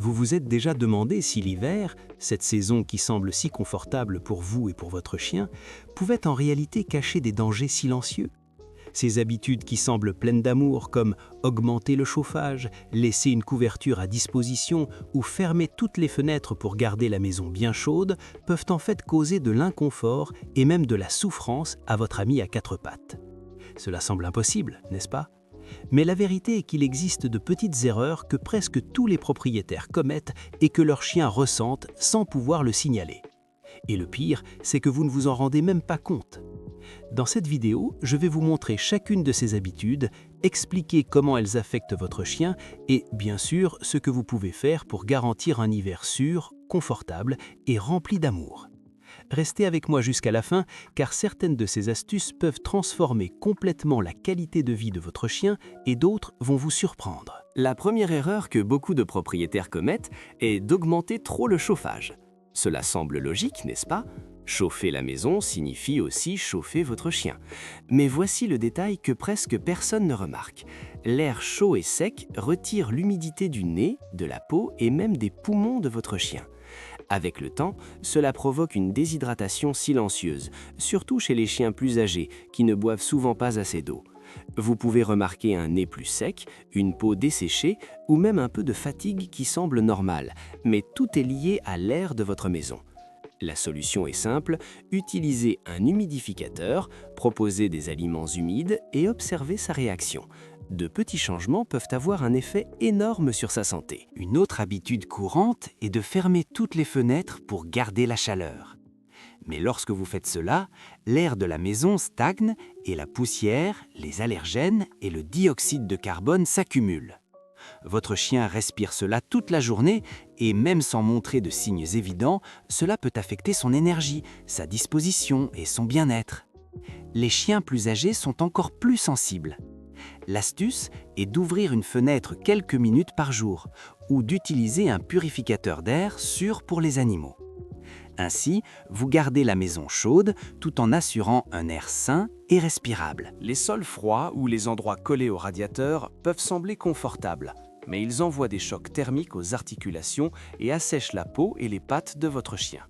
Vous vous êtes déjà demandé si l'hiver, cette saison qui semble si confortable pour vous et pour votre chien, pouvait en réalité cacher des dangers silencieux? Ces habitudes qui semblent pleines d'amour, comme augmenter le chauffage, laisser une couverture à disposition ou fermer toutes les fenêtres pour garder la maison bien chaude, peuvent en fait causer de l'inconfort et même de la souffrance à votre ami à quatre pattes. Cela semble impossible, n'est-ce pas? Mais la vérité est qu'il existe de petites erreurs que presque tous les propriétaires commettent et que leurs chiens ressentent sans pouvoir le signaler. Et le pire, c'est que vous ne vous en rendez même pas compte. Dans cette vidéo, je vais vous montrer chacune de ces habitudes, expliquer comment elles affectent votre chien et, bien sûr, ce que vous pouvez faire pour garantir un hiver sûr, confortable et rempli d'amour. Restez avec moi jusqu'à la fin, car certaines de ces astuces peuvent transformer complètement la qualité de vie de votre chien et d'autres vont vous surprendre. La première erreur que beaucoup de propriétaires commettent est d'augmenter trop le chauffage. Cela semble logique, n'est-ce pas? Chauffer la maison signifie aussi chauffer votre chien. Mais voici le détail que presque personne ne remarque. L'air chaud et sec retire l'humidité du nez, de la peau et même des poumons de votre chien. Avec le temps, cela provoque une déshydratation silencieuse, surtout chez les chiens plus âgés qui ne boivent souvent pas assez d'eau. Vous pouvez remarquer un nez plus sec, une peau desséchée ou même un peu de fatigue qui semble normale, mais tout est lié à l'air de votre maison. La solution est simple, utilisez un humidificateur, proposez des aliments humides et observez sa réaction. De petits changements peuvent avoir un effet énorme sur sa santé. Une autre habitude courante est de fermer toutes les fenêtres pour garder la chaleur. Mais lorsque vous faites cela, l'air de la maison stagne et la poussière, les allergènes et le dioxyde de carbone s'accumulent. Votre chien respire cela toute la journée et même sans montrer de signes évidents, cela peut affecter son énergie, sa disposition et son bien-être. Les chiens plus âgés sont encore plus sensibles. L'astuce est d'ouvrir une fenêtre quelques minutes par jour ou d'utiliser un purificateur d'air sûr pour les animaux. Ainsi, vous gardez la maison chaude tout en assurant un air sain et respirable. Les sols froids ou les endroits collés au radiateur peuvent sembler confortables, mais ils envoient des chocs thermiques aux articulations et assèchent la peau et les pattes de votre chien.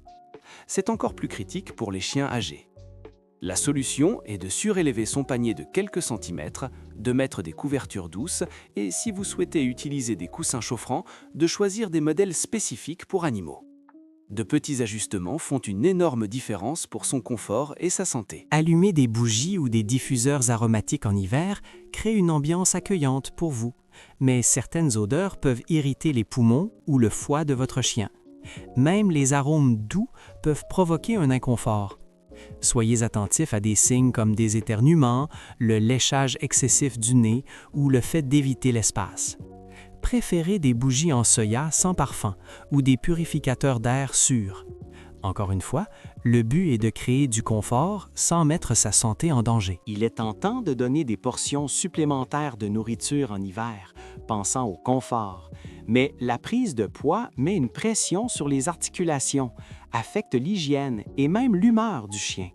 C'est encore plus critique pour les chiens âgés. La solution est de surélever son panier de quelques centimètres, de mettre des couvertures douces et, si vous souhaitez utiliser des coussins chauffants, de choisir des modèles spécifiques pour animaux. De petits ajustements font une énorme différence pour son confort et sa santé. Allumer des bougies ou des diffuseurs aromatiques en hiver crée une ambiance accueillante pour vous, mais certaines odeurs peuvent irriter les poumons ou le foie de votre chien. Même les arômes doux peuvent provoquer un inconfort. Soyez attentif à des signes comme des éternuements, le léchage excessif du nez ou le fait d'éviter l'espace. Préférez des bougies en soya sans parfum ou des purificateurs d'air sûrs. Encore une fois, le but est de créer du confort sans mettre sa santé en danger. Il est tentant de donner des portions supplémentaires de nourriture en hiver, pensant au confort. Mais la prise de poids met une pression sur les articulations, affecte l'hygiène et même l'humeur du chien.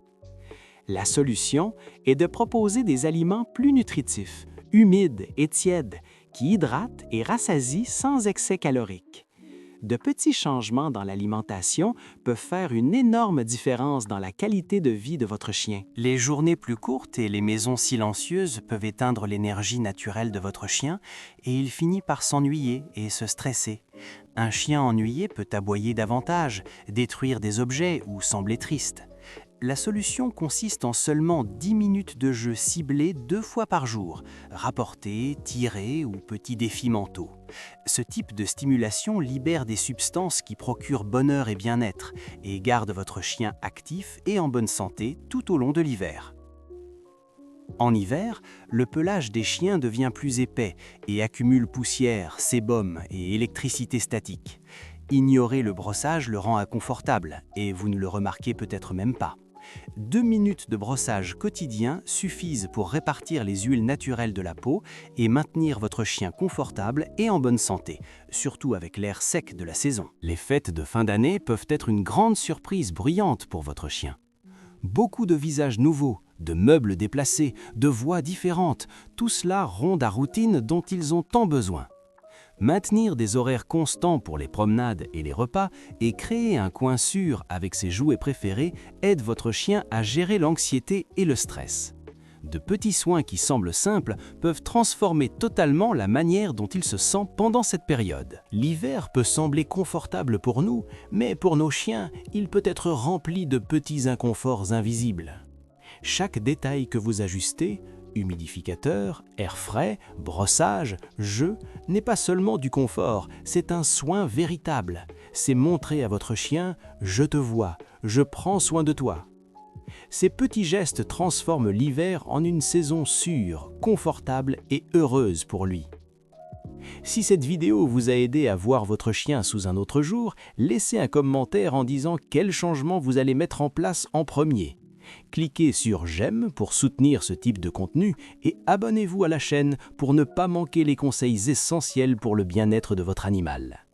La solution est de proposer des aliments plus nutritifs, humides et tièdes, qui hydratent et rassasient sans excès calorique. De petits changements dans l'alimentation peuvent faire une énorme différence dans la qualité de vie de votre chien. Les journées plus courtes et les maisons silencieuses peuvent éteindre l'énergie naturelle de votre chien et il finit par s'ennuyer et se stresser. Un chien ennuyé peut aboyer davantage, détruire des objets ou sembler triste. La solution consiste en seulement 10 minutes de jeu ciblé 2 fois par jour, rapporter, tirer ou petits défis mentaux. Ce type de stimulation libère des substances qui procurent bonheur et bien-être et garde votre chien actif et en bonne santé tout au long de l'hiver. En hiver, le pelage des chiens devient plus épais et accumule poussière, sébum et électricité statique. Ignorer le brossage le rend inconfortable et vous ne le remarquez peut-être même pas. 2 minutes de brossage quotidien suffisent pour répartir les huiles naturelles de la peau et maintenir votre chien confortable et en bonne santé, surtout avec l'air sec de la saison. Les fêtes de fin d'année peuvent être une grande surprise bruyante pour votre chien. Beaucoup de visages nouveaux, de meubles déplacés, de voix différentes, tout cela rompt la routine dont ils ont tant besoin. Maintenir des horaires constants pour les promenades et les repas et créer un coin sûr avec ses jouets préférés aide votre chien à gérer l'anxiété et le stress. De petits soins qui semblent simples peuvent transformer totalement la manière dont il se sent pendant cette période. L'hiver peut sembler confortable pour nous, mais pour nos chiens, il peut être rempli de petits inconforts invisibles. Chaque détail que vous ajustez, humidificateur, air frais, brossage, jeu, n'est pas seulement du confort, c'est un soin véritable. C'est montrer à votre chien « je te vois, je prends soin de toi ». Ces petits gestes transforment l'hiver en une saison sûre, confortable et heureuse pour lui. Si cette vidéo vous a aidé à voir votre chien sous un autre jour, laissez un commentaire en disant quel changement vous allez mettre en place en premier. Cliquez sur « J'aime » pour soutenir ce type de contenu et abonnez-vous à la chaîne pour ne pas manquer les conseils essentiels pour le bien-être de votre animal.